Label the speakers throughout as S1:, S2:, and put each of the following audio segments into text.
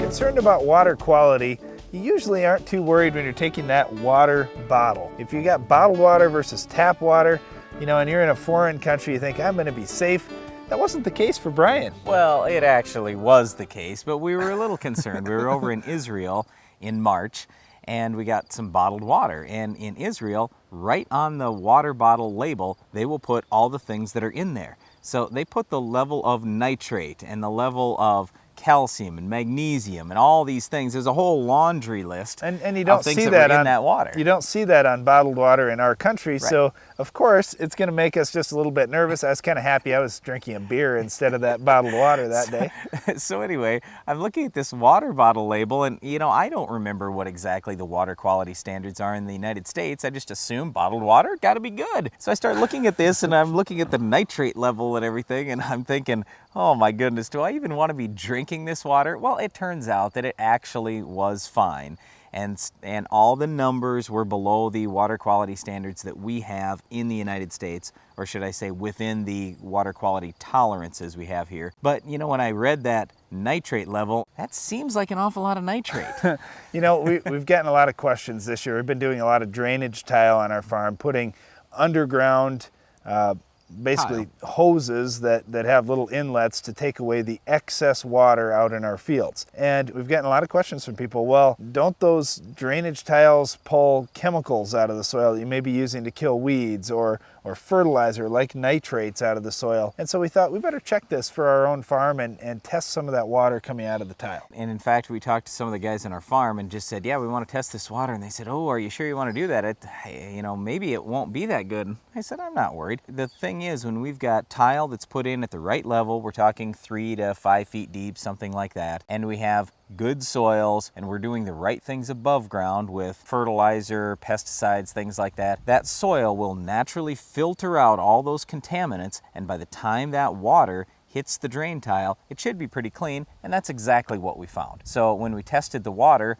S1: concerned about water quality, you usually aren't too worried when you're taking that water bottle. If you got bottled water versus tap water, and you're in a foreign country, you think, I'm going to be safe. That wasn't the case for Brian.
S2: Well, it actually was the case, but we were a little concerned. We were over in Israel in March, and we got some bottled water. And in Israel, right on the water bottle label, they will put all the things that are in there. So they put the level of nitrate and the level of calcium and magnesium and all these things. There's a whole laundry list
S1: and you don't
S2: of things
S1: see
S2: that
S1: that
S2: in that water.
S1: You don't see that on bottled water in our country,
S2: Right.
S1: So of course it's going to make us just a little bit nervous. I was kind of happy I was drinking a beer instead of that bottled water that day.
S2: So anyway, I'm looking at this water bottle label, and I don't remember what exactly the water quality standards are in the United States. I just assume bottled water got to be good. So I start looking at this, and I'm looking at the nitrate level and everything, and I'm thinking, oh my goodness, do I even want to be drinking this water? Well, it turns out that it actually was fine. And all the numbers were below the water quality standards that we have in the United States, or should I say within the water quality tolerances we have here. But when I read that nitrate level, that seems like an awful lot of nitrate.
S1: We've gotten a lot of questions this year. We've been doing a lot of drainage tile on our farm, putting underground basically hoses that have little inlets to take away the excess water out in our fields. And we've gotten a lot of questions from people, well, don't those drainage tiles pull chemicals out of the soil that you may be using to kill weeds or fertilizer like nitrates out of the soil? And so we thought we better check this for our own farm and test some of that water coming out of the tile.
S2: And in fact, we talked to some of the guys on our farm and just said, yeah, we want to test this water. And they said, oh, are you sure you want to do that? Maybe it won't be that good. And I said, I'm not worried. The thing is, when we've got tile that's put in at the right level, we're talking 3 to 5 feet deep, something like that, and we have good soils, and we're doing the right things above ground with fertilizer, pesticides, things like that, that soil will naturally filter out all those contaminants, and by the time that water hits the drain tile, it should be pretty clean, and that's exactly what we found. So when we tested the water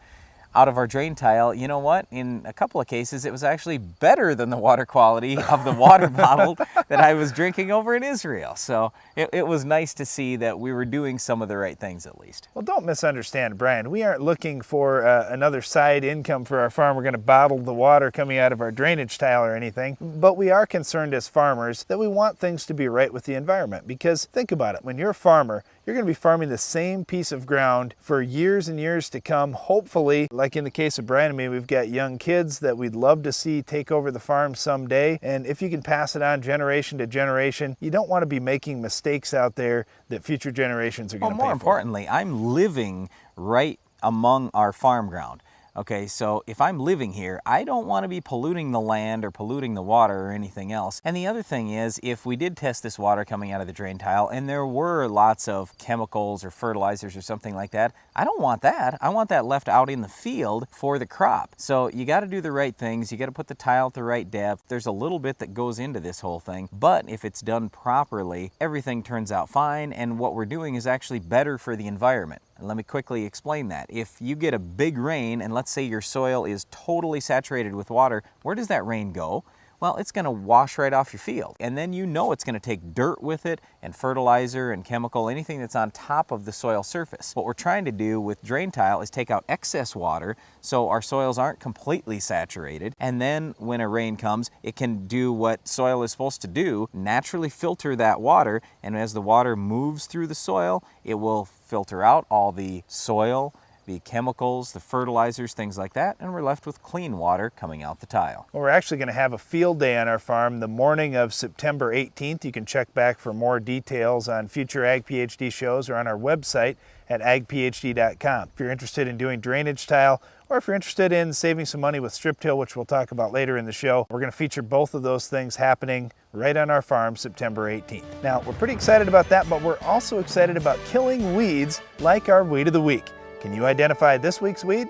S2: out of our drain tile, you know what? In a couple of cases, it was actually better than the water quality of the water bottle that I was drinking over in Israel. So it was nice to see that we were doing some of the right things at least.
S1: Well, don't misunderstand, Brian. We aren't looking for another side income for our farm. We're going to bottle the water coming out of our drainage tile or anything. But we are concerned as farmers that we want things to be right with the environment. Because think about it. When you're a farmer, you're going to be farming the same piece of ground for years and years to come. Hopefully, like in the case of Brian and me, we've got young kids that we'd love to see take over the farm someday. And if you can pass it on generation to generation, you don't want to be making mistakes out there that future generations are going to pay for.
S2: More importantly, I'm living right among our farm ground. Okay, so if I'm living here, I don't want to be polluting the land or polluting the water or anything else. And the other thing is, if we did test this water coming out of the drain tile and there were lots of chemicals or fertilizers or something like that, I don't want that. I want that left out in the field for the crop. So you got to do the right things. You got to put the tile at the right depth. There's a little bit that goes into this whole thing, but if it's done properly, everything turns out fine, and what we're doing is actually better for the environment. And let me quickly explain that. If you get a big rain, and let's say your soil is totally saturated with water, where does that rain go? Well, it's going to wash right off your field. And then it's going to take dirt with it and fertilizer and chemical, anything that's on top of the soil surface. What we're trying to do with drain tile is take out excess water so our soils aren't completely saturated. And then when a rain comes, it can do what soil is supposed to do, naturally filter that water. And as the water moves through the soil, it will filter out all the soil, the chemicals, the fertilizers, things like that, and we're left with clean water coming out the tile.
S1: Well, we're actually going to have a field day on our farm the morning of September 18th. You can check back for more details on future Ag PhD shows or on our website at agphd.com. If you're interested in doing drainage tile, or if you're interested in saving some money with strip till, which we'll talk about later in the show, we're going to feature both of those things happening right on our farm September 18th. Now, we're pretty excited about that, but we're also excited about killing weeds like our weed of the week. Can you identify this week's weed?